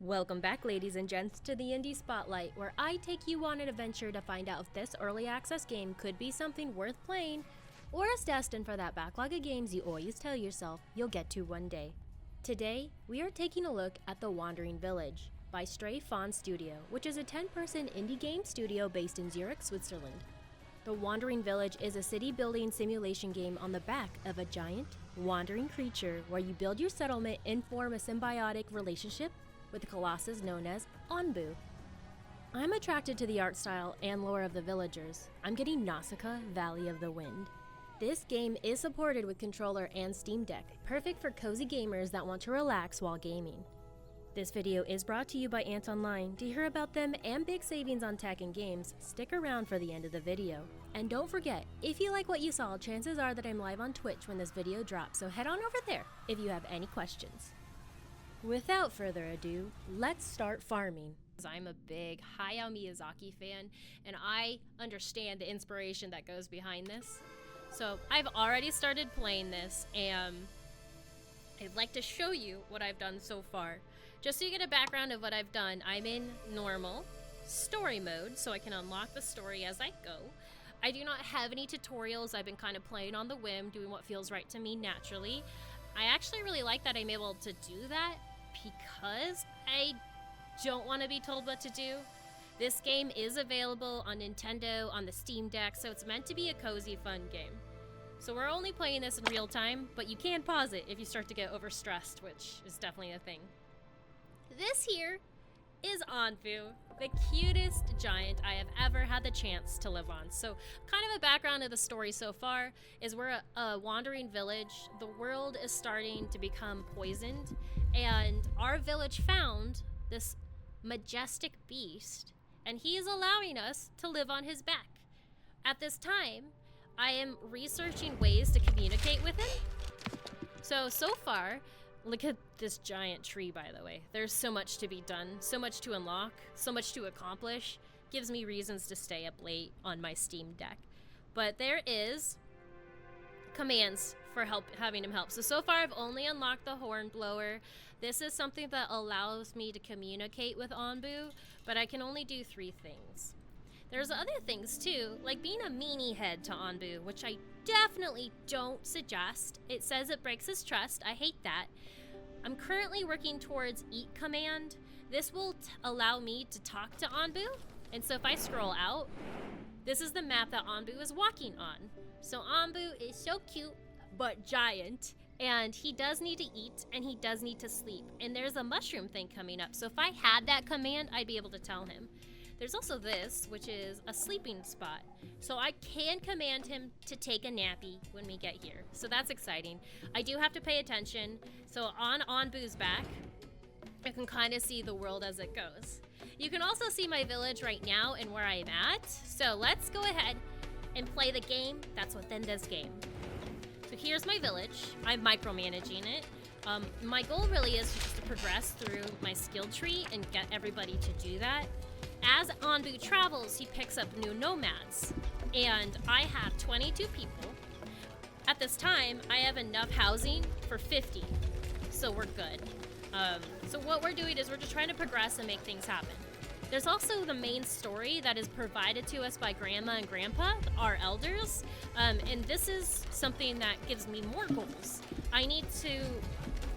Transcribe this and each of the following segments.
Welcome back, ladies and gents, to the Indie Spotlight, where I take you on an adventure to find out if this early access game could be something worth playing, or is destined for that backlog of games you always tell yourself you'll get to one day. Today, we are taking a look at The Wandering Village by Stray Fawn Studio, which is a 10-person indie game studio based in Zurich, Switzerland. The Wandering Village is a city-building simulation game on the back of a giant, wandering creature where you build your settlement and form a symbiotic relationship with the colossus known as Onbu. I'm attracted to the art style and lore of the villagers. I'm getting Nausicaa, Valley of the Wind. This game is supported with controller and Steam Deck, perfect for cozy gamers that want to relax while gaming. This video is brought to you by Ant Online. To hear about them and big savings on tech and games, stick around for the end of the video. And don't forget, if you like what you saw, chances are that I'm live on Twitch when this video drops, so head on over there if you have any questions. Without further ado, let's start farming. I'm a big Hayao Miyazaki fan, and I understand the inspiration that goes behind this. So I've already started playing this, and I'd like to show you what I've done so far. Just so you get a background of what I've done, I'm in normal story mode, so I can unlock the story as I go. I do not have any tutorials. I've been kind of playing on the whim, doing what feels right to me naturally. I actually really like that I'm able to do that because I don't want to be told what to do. This game is available on Nintendo, on the Steam Deck, so it's meant to be a cozy, fun game. So we're only playing this in real time, but you can pause it if you start to get overstressed, which is definitely a thing. This here is Onbu, the cutest giant I have ever had the chance to live on. So kind of a background of the story so far is we're a wandering village. The world is starting to become poisoned, and our village found this majestic beast, and he is allowing us to live on his back. At this time, I am researching ways to communicate with him. So far, look at this giant tree, by the way. There's so much to be done, so much to unlock, so much to accomplish. Gives me reasons to stay up late on my Steam Deck. But there is commands for having him help. So far I've only unlocked the hornblower. This is something that allows me to communicate with Onbu, but I can only do 3 things. There's other things too, like being a meanie head to Onbu, which I definitely don't suggest. It says it breaks his trust. I hate that. I'm currently working towards eat command. This will allow me to talk to Onbu. And so if I scroll out, this is the map that Onbu is walking on. So Onbu is so cute, but giant. And he does need to eat, and he does need to sleep. And there's a mushroom thing coming up. So if I had that command, I'd be able to tell him. There's also this, which is a sleeping spot. So I can command him to take a nappy when we get here. So that's exciting. I do have to pay attention. So on Onbu's back, I can kind of see the world as it goes. You can also see my village right now and where I'm at. So let's go ahead and play the game that's within this game. So here's my village. I'm micromanaging it. My goal really is just to progress through my skill tree and get everybody to do that. As Onbu travels, he picks up new nomads, and I have 22 people. At this time, I have enough housing for 50, so we're good. So what we're doing is we're just trying to progress and make things happen. There's also the main story that is provided to us by Grandma and Grandpa, our elders, and this is something that gives me more goals. I need to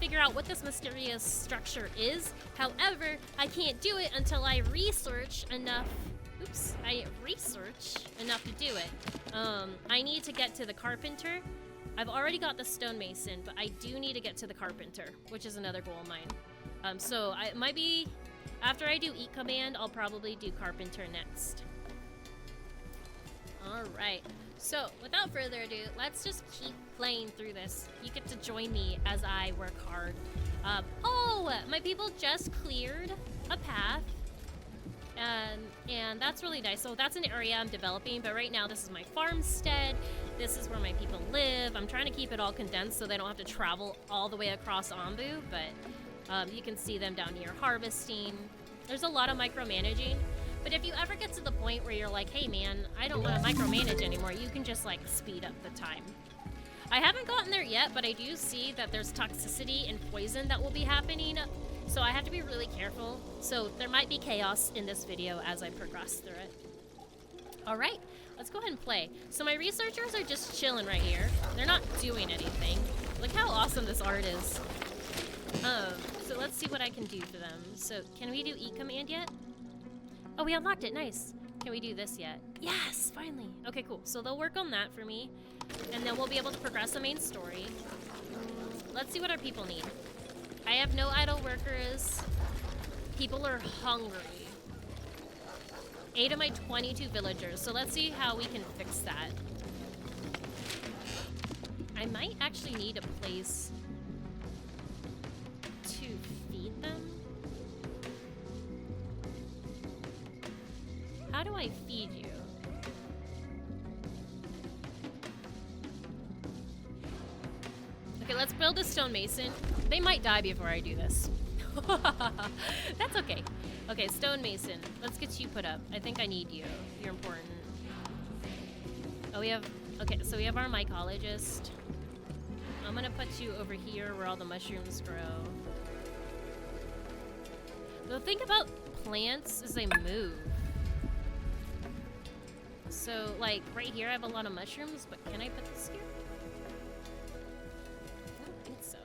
figure out what this mysterious structure is. However, I can't do it until I research enough. I research enough to do it. I need to get to the carpenter. I've already got the stonemason, but I do need to get to the carpenter, which is another goal of mine. So it might be after I do eat command, I'll probably do carpenter next. All right. So, without further ado, let's just keep playing through this. You get to join me as I work hard. My people just cleared a path. And that's really nice. So that's an area I'm developing, but right now this is my farmstead. This is where my people live. I'm trying to keep it all condensed so they don't have to travel all the way across Onbu, but you can see them down here harvesting. There's a lot of micromanaging. But if you ever get to the point where you're like, hey man, I don't want to micromanage anymore, you can just like speed up the time. I haven't gotten there yet, but I do see that there's toxicity and poison that will be happening So I have to be really careful. So there might be chaos in this video as I progress through it. All right, let's go ahead and play. So my researchers are just chilling right here. They're not doing anything. Look how awesome this art is. So let's see what I can do for them. So can we do E command yet? Oh, we unlocked it, nice. Can we do this yet? Yes, finally. Okay, cool. So they'll work on that for me. And then we'll be able to progress the main story. Let's see what our people need. I have no idle workers. People are hungry. 8 of my 22 villagers. So let's see how we can fix that. I might actually need a place to feed them. How do I feed you? Okay, let's build a stonemason. They might die before I do this. That's okay. Okay, stonemason. Let's get you put up. I think I need you. You're important. Oh, we have... Okay, so we have our mycologist. I'm gonna put you over here where all the mushrooms grow. The thing about plants is they move. So, like, right here I have a lot of mushrooms, but can I put this here? I don't think so.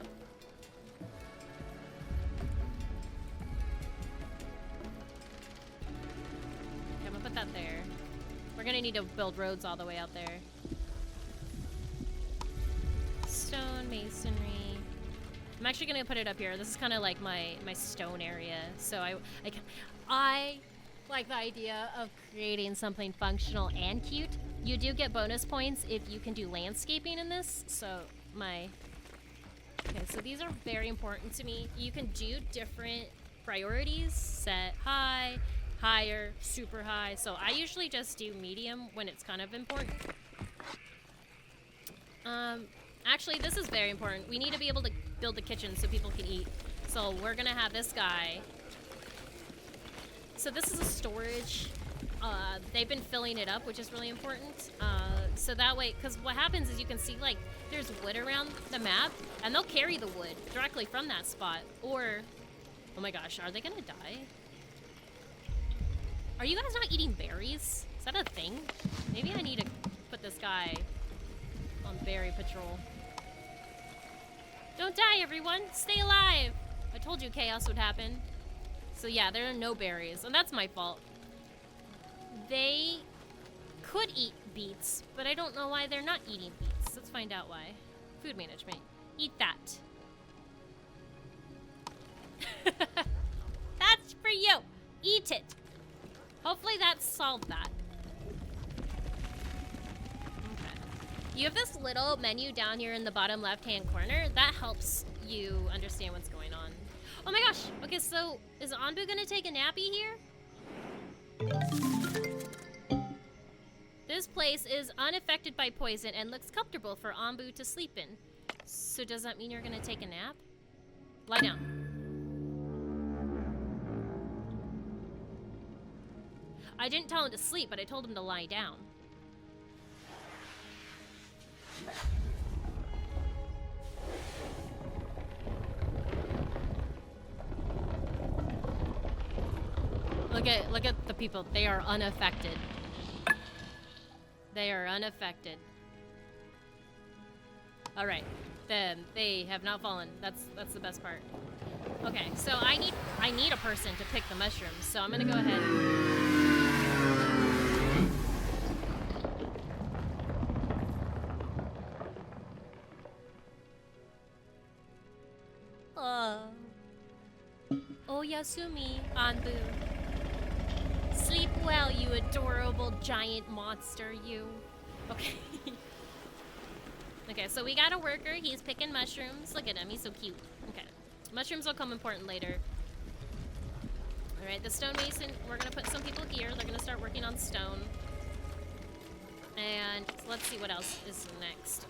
Okay, I'm gonna put that there. We're gonna need to build roads all the way out there. Stone masonry. I'm actually gonna put it up here. This is kind of like my stone area. So I like the idea of creating something functional and cute. You do get bonus points if you can do landscaping in this. So okay, so these are very important to me. You can do different priorities. Set high, higher, super high. So I usually just do medium when it's kind of important. Actually, this is very important. We need to be able to build the kitchen so people can eat. So we're gonna have this guy. So this is a storage. They've been filling it up, which is really important. So that way, because what happens is you can see, like, there's wood around the map, and they'll carry the wood directly from that spot. Or, oh my gosh, are they gonna die? Are you guys not eating berries? Is that a thing? Maybe I need to put this guy on berry patrol. Don't die, everyone! Stay alive! I told you chaos would happen. So yeah, there are no berries, and that's my fault. They could eat beets, but I don't know why they're not eating beets. Let's find out why. Food management. Eat that. That's for you! Eat it! Hopefully that solved that. You have this little menu down here in the bottom left-hand corner. That helps you understand what's going on. Oh my gosh! Okay, so is Anbu gonna take a nappy here? This place is unaffected by poison and looks comfortable for Anbu to sleep in. So does that mean you're gonna take a nap? Lie down. I didn't tell him to sleep, but I told him to lie down. Look at the people. They are unaffected. They are unaffected. All right. Then they have not fallen. That's the best part. Okay, so I need a person to pick the mushrooms. So I'm gonna go ahead. Oh, Yasumi, Anbu. Sleep well, you adorable giant monster, you. Okay. Okay, so we got a worker. He's picking mushrooms. Look at him. He's so cute. Okay. Mushrooms will come important later. Alright, the stonemason, we're going to put some people here. They're going to start working on stone. And let's see what else is next.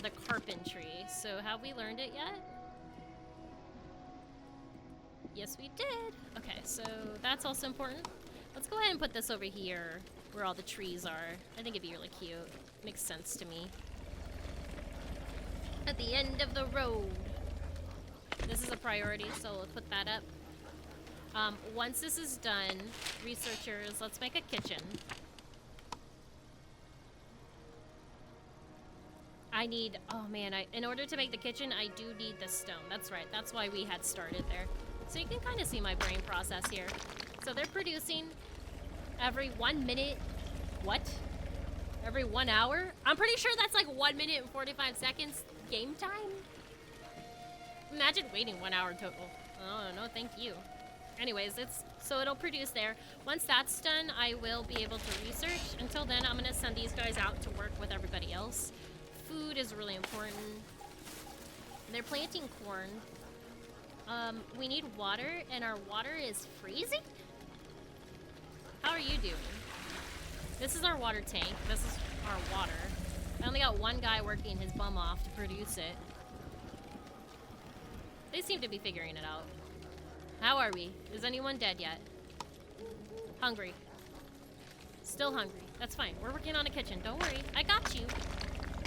The carpentry. So have we learned it yet? Yes, we did. Okay, so that's also important. Let's go ahead and put this over here where all the trees are. I think it'd be really cute. Makes sense to me. At the end of the road. This is a priority, so we'll put that up. Once this is done, researchers, let's make a kitchen. I need, oh man, in order to make the kitchen, I do need the stone. That's right, that's why we had started there. So you can kind of see my brain process here. So they're producing every 1 minute, what? Every 1 hour? I'm pretty sure that's like 1 minute and 45 seconds game time. Imagine waiting 1 hour total. Oh, no, thank you. Anyways, so it'll produce there. Once that's done, I will be able to research. Until then, I'm gonna send these guys out to work with everybody else. Food is really important. They're planting corn. We need water, and our water is freezing? How are you doing? This is our water tank. This is our water. I only got one guy working his bum off to produce it. They seem to be figuring it out. How are we? Is anyone dead yet? Hungry. Still hungry. That's fine. We're working on a kitchen. Don't worry. I got you.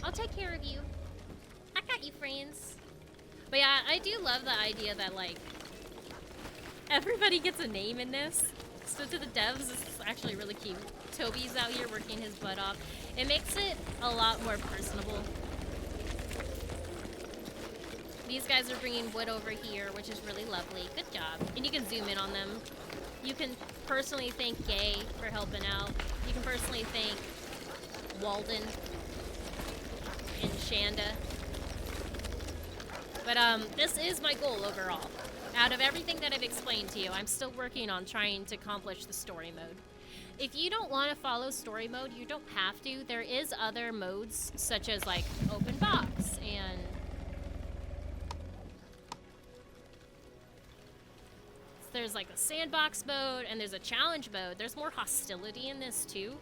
I'll take care of you. I got you, friends. But yeah, I do love the idea that, like, everybody gets a name in this. So to the devs, this is actually really cute. Toby's out here working his butt off. It makes it a lot more personable. These guys are bringing wood over here, which is really lovely. Good job. And you can zoom in on them. You can personally thank Gay for helping out. You can personally thank Walden and Shanda. But this is my goal overall. Out of everything that I've explained to you, I'm still working on trying to accomplish the story mode. If you don't want to follow story mode, you don't have to. There is other modes, such as like open box and there's like a sandbox mode and there's a challenge mode. There's more hostility in this too.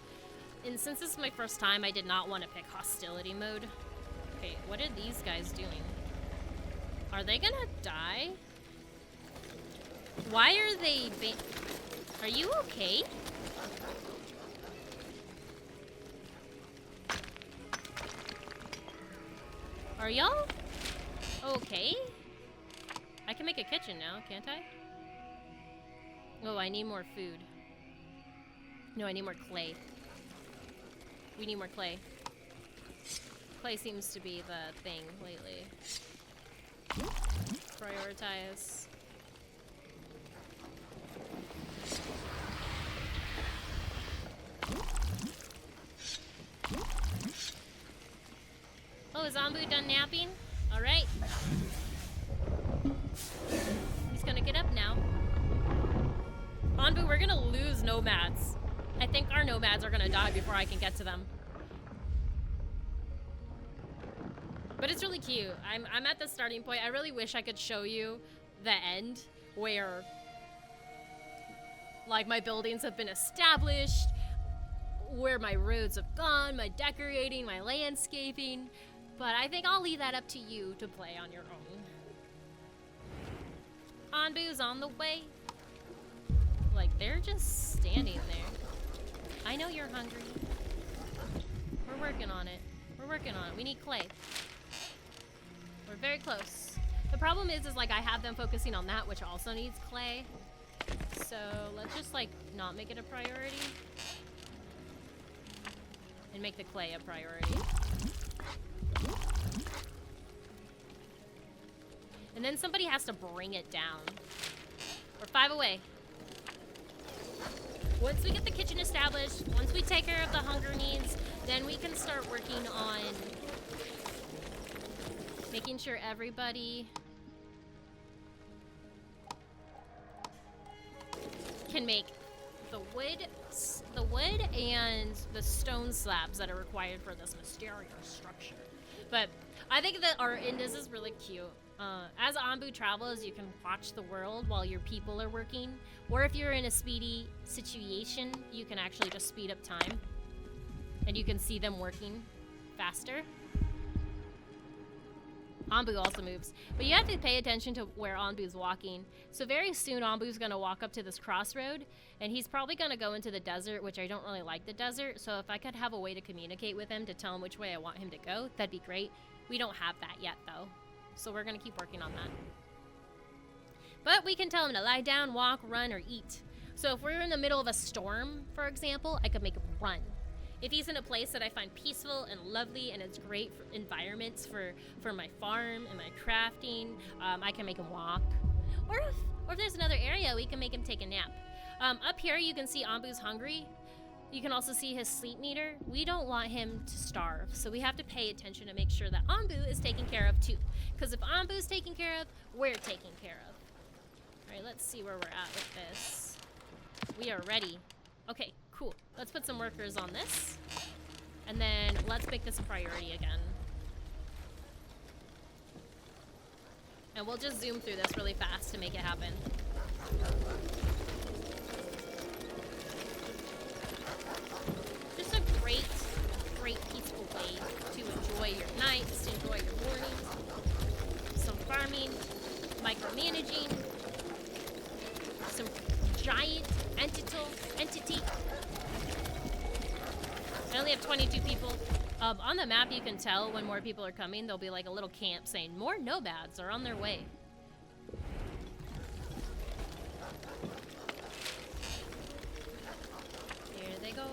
And since this is my first time, I did not want to pick hostility mode. Okay, what are these guys doing? Are they gonna die? Why are they Are you okay? Are y'all okay? I can make a kitchen now, can't I? Oh, I need more food. No, I need more clay. We need more clay. Clay seems to be the thing lately. Prioritize. Oh, is Ambu done napping? Alright. He's gonna get up now. Anbu, we're gonna lose nomads. I think our nomads are gonna die before I can get to them. But it's really cute. I'm at the starting point. I really wish I could show you the end where like my buildings have been established, where my roads have gone, my decorating, my landscaping. But I think I'll leave that up to you to play on your own. Anbu's on the way. Like, they're just standing there. I know you're hungry. We're working on it. We're working on it. We need clay. We're very close. The problem is like I have them focusing on that, which also needs clay. So let's just like not make it a priority. And make the clay a priority. And then somebody has to bring it down. We're 5 away. Once we get the kitchen established, once we take care of the hunger needs, then we can start working on making sure everybody can make the wood and the stone slabs that are required for this mysterious structure. But I think that our Indus is really cute. As Ambu travels, you can watch the world while your people are working. Or if you're in a speedy situation, you can actually just speed up time. And you can see them working faster. Ambu also moves. But you have to pay attention to where Anbu's walking. So very soon, Ambu's going to walk up to this crossroad. And he's probably going to go into the desert, which I don't really like the desert. So if I could have a way to communicate with him to tell him which way I want him to go, that'd be great. We don't have that yet, though. So we're going to keep working on that. But we can tell him to lie down, walk, run, or eat. So if we're in the middle of a storm, for example, I could make him run. If he's in a place that I find peaceful and lovely and it's great for environments for my farm and my crafting, I can make him walk. Or if there's another area, we can make him take a nap. Up here, you can see Ambu's hungry. You can also see his sleep meter. We don't want him to starve, so we have to pay attention to make sure that Ambu is taken care of too. Because if Ambu's taken care of, we're taken care of. All right, let's see where we're at with this. We are ready. Okay, cool. Let's put some workers on this. And then let's make this a priority again. And we'll just zoom through this really fast to make it happen. Just a great, great peaceful way to enjoy your nights, to enjoy your mornings. Some farming, micromanaging, some giant entity. I only have 22 people. On the map, you can tell when more people are coming. There'll be like a little camp saying more nomads are on their way. Here they go.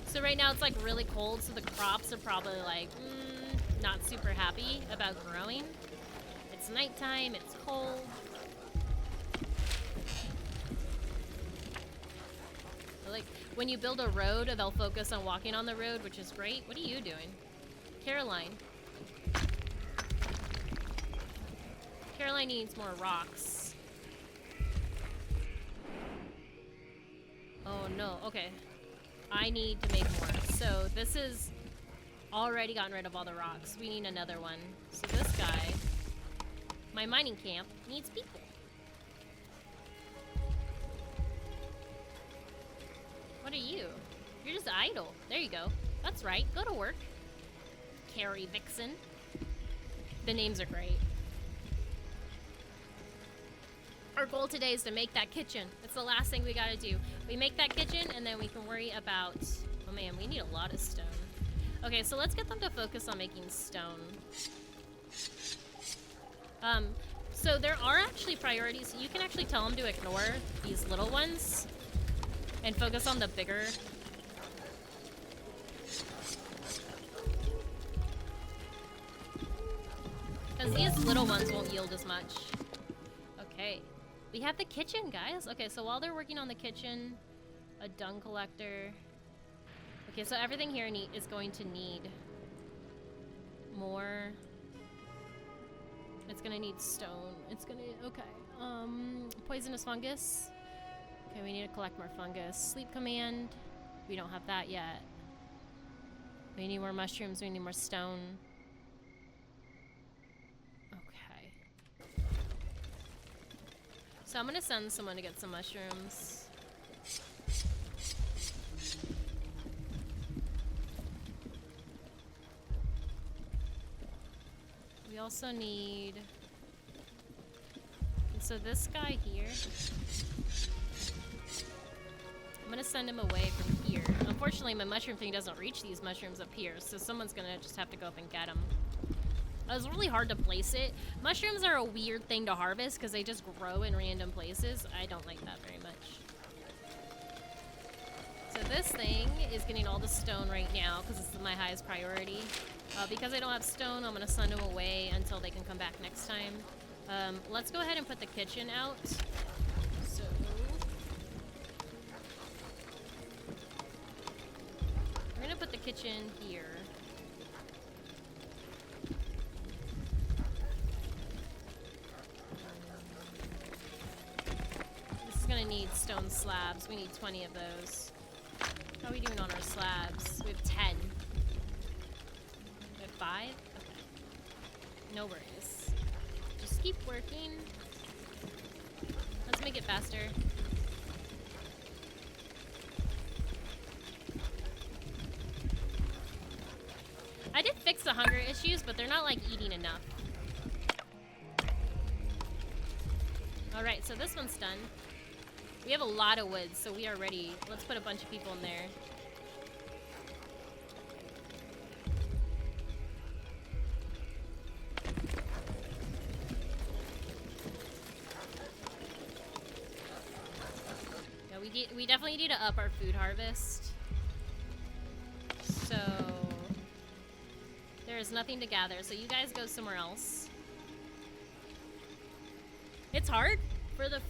So right now it's like really cold, so the crops are probably like not super happy about growing. It's nighttime, it's cold. Like, when you build a road, they'll focus on walking on the road, which is great. What are you doing? Caroline. Caroline needs more rocks. Oh no, okay. I need to make more. So this is already gotten rid of all the rocks. We need another one. So this guy, my mining camp, needs people. What are you? You're just idle. There you go. That's right. Go to work. Carrie Vixen. The names are great. Our goal today is to make that kitchen. It's the last thing we gotta do. We make that kitchen and then we can worry about... Oh man, we need a lot of stone. Okay, so let's get them to focus on making stone. So there are actually priorities. You can actually tell them to ignore these little ones and focus on the bigger. Because these little ones won't yield as much. Okay. We have the kitchen, guys. Okay, so while they're working on the kitchen, a dung collector. Okay, so everything here is going to need more. It's gonna need stone. It's gonna, okay. Poisonous fungus. Okay, we need to collect more fungus. Sleep command. We don't have that yet. We need more mushrooms. We need more stone. Okay. So I'm gonna send someone to get some mushrooms. We also need... And so this guy here... I'm gonna send him away from here. Unfortunately, my mushroom thing doesn't reach these mushrooms up here, so someone's gonna just have to go up and get them. It was really hard to place it. Mushrooms are a weird thing to harvest because they just grow in random places. I don't like that very much. So this thing is getting all the stone right now because it's my highest priority. Because I don't have stone, I'm gonna send them away until they can come back next time. Let's go ahead and put the kitchen out. So... we're gonna put the kitchen here. This is gonna need stone slabs. We need 20 of those. How are we doing on our slabs? We have 10. We have 5? Okay. No worries. Just keep working. Let's make it faster. I did fix the hunger issues, but they're not like eating enough. Alright, so this one's done. We have a lot of wood, so we are ready. Let's put a bunch of people in there. we definitely need to up our food harvest. So there is nothing to gather. So you guys go somewhere else. It's hard for the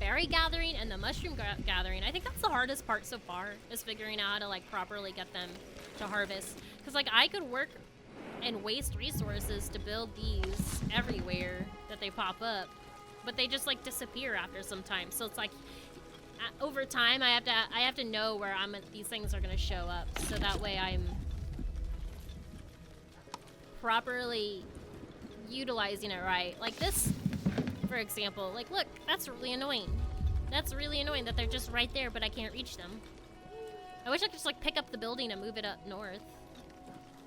berry gathering and the mushroom gathering. I think that's the hardest part so far, is figuring out how to like properly get them to harvest. Because like I could work and waste resources to build these everywhere that they pop up, but they just like disappear after some time. So it's like over time I have to know where these things are gonna show up, so that way I'm properly utilizing it right. Like this, for example, like look, that's really annoying. That's really annoying that they're just right there, but I can't reach them. I wish I could just like pick up the building and move it up north.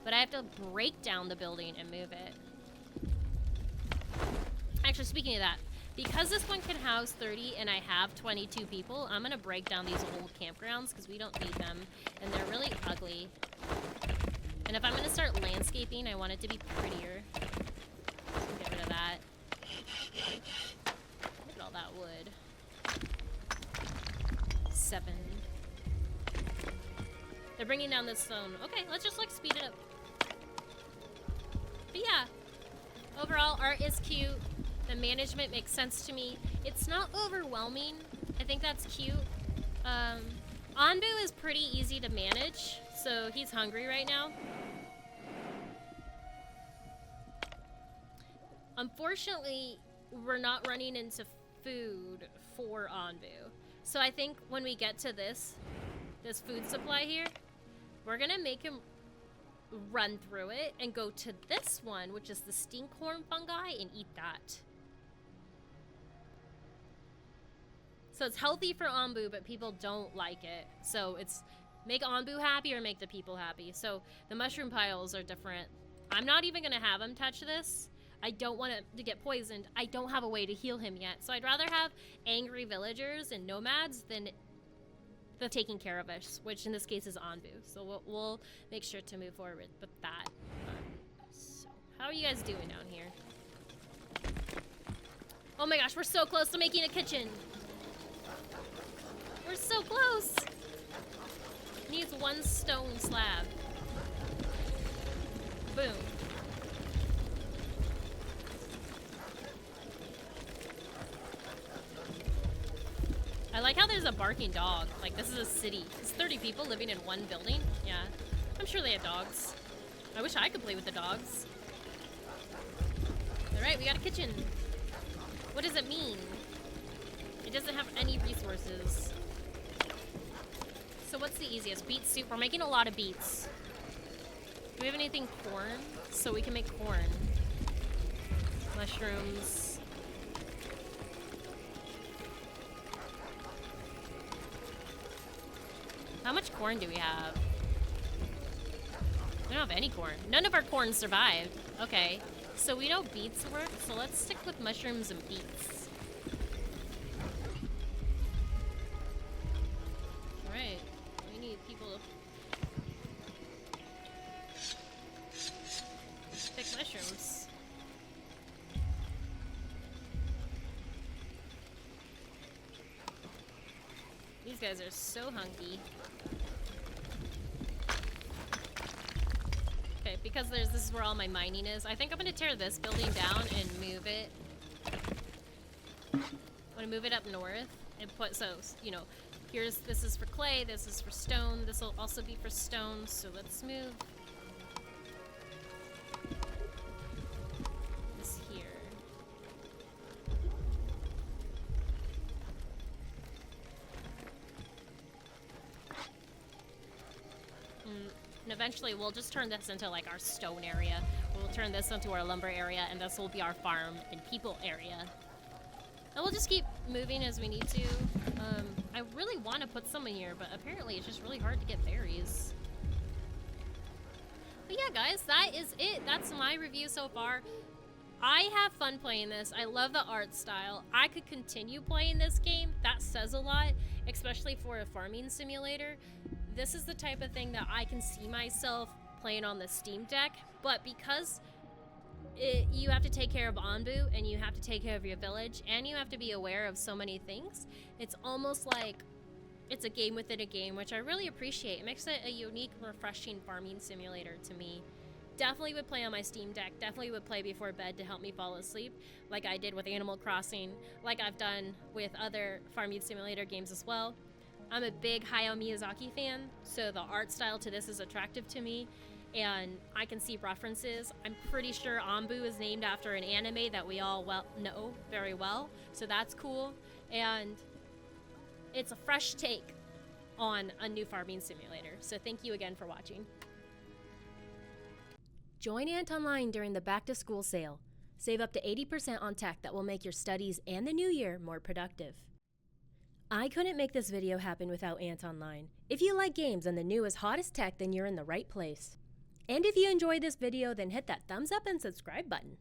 But I have to break down the building and move it. Actually, speaking of that, because this one can house 30 and I have 22 people, I'm gonna break down these old campgrounds because we don't need them and they're really ugly. And if I'm gonna start landscaping, I want it to be prettier. So get rid of that. Look at all that wood. 7. They're bringing down this stone. Okay, let's just like speed it up. But yeah, overall art is cute. The management makes sense to me. It's not overwhelming. I think that's cute. Anbu is pretty easy to manage, so he's hungry right now. Unfortunately, we're not running into food for Anbu. So I think when we get to this food supply here, we're gonna make him run through it and go to this one, which is the stinkhorn fungi, and eat that. So it's healthy for Anbu, but people don't like it. So it's make Anbu happy or make the people happy. So the mushroom piles are different. I'm not even gonna have him touch this. I don't want him to get poisoned. I don't have a way to heal him yet. So I'd rather have angry villagers and nomads than the taking care of us, which in this case is Anbu. So we'll make sure to move forward with that. So how are you guys doing down here? Oh my gosh, we're so close to making a kitchen. We're so close. Needs 1 stone slab. Boom. I like how there's a barking dog. Like, this is a city. There's 30 people living in one building. Yeah. I'm sure they have dogs. I wish I could play with the dogs. Alright, we got a kitchen. What does it mean? It doesn't have any resources. So what's the easiest? Beet soup. We're making a lot of beets. Do we have anything corn? So we can make corn. Mushrooms. How much corn do we have? We don't have any corn. None of our corn survived. Okay. So we know beets work, so let's stick with mushrooms and beets. Alright. We need people to pick mushrooms. These guys are so hunky. Okay, because this is where all my mining is. I think I'm gonna tear this building down and move it. I'm gonna move it up north and put, so, you know, this is for clay, this is for stone, this will also be for stone, so let's move this here. And eventually we'll just turn this into like our stone area. We'll turn this into our lumber area, and this will be our farm and people area. And we'll just keep moving as we need to. I really want to put some in here, but apparently it's just really hard to get berries. But yeah, guys, that is it. That's my review so far. I have fun playing this. I love the art style. I could continue playing this game. That says a lot, especially for a farming simulator. This is the type of thing that I can see myself playing on the Steam Deck, but because you have to take care of Anbu, and you have to take care of your village, and you have to be aware of so many things, it's almost like it's a game within a game, which I really appreciate. It makes it a unique, refreshing farming simulator to me. Definitely would play on my Steam Deck, definitely would play before bed to help me fall asleep, like I did with Animal Crossing, like I've done with other farming simulator games as well. I'm a big Hayao Miyazaki fan, so the art style to this is attractive to me, and I can see references. I'm pretty sure Anbu is named after an anime that we all know very well, so that's cool, and it's a fresh take on a new farming simulator, so thank you again for watching. Join Ant Online during the back to school sale. Save up to 80% on tech that will make your studies and the new year more productive. I couldn't make this video happen without Ant Online. If you like games and the newest hottest tech, then you're in the right place. And if you enjoyed this video, then hit that thumbs up and subscribe button.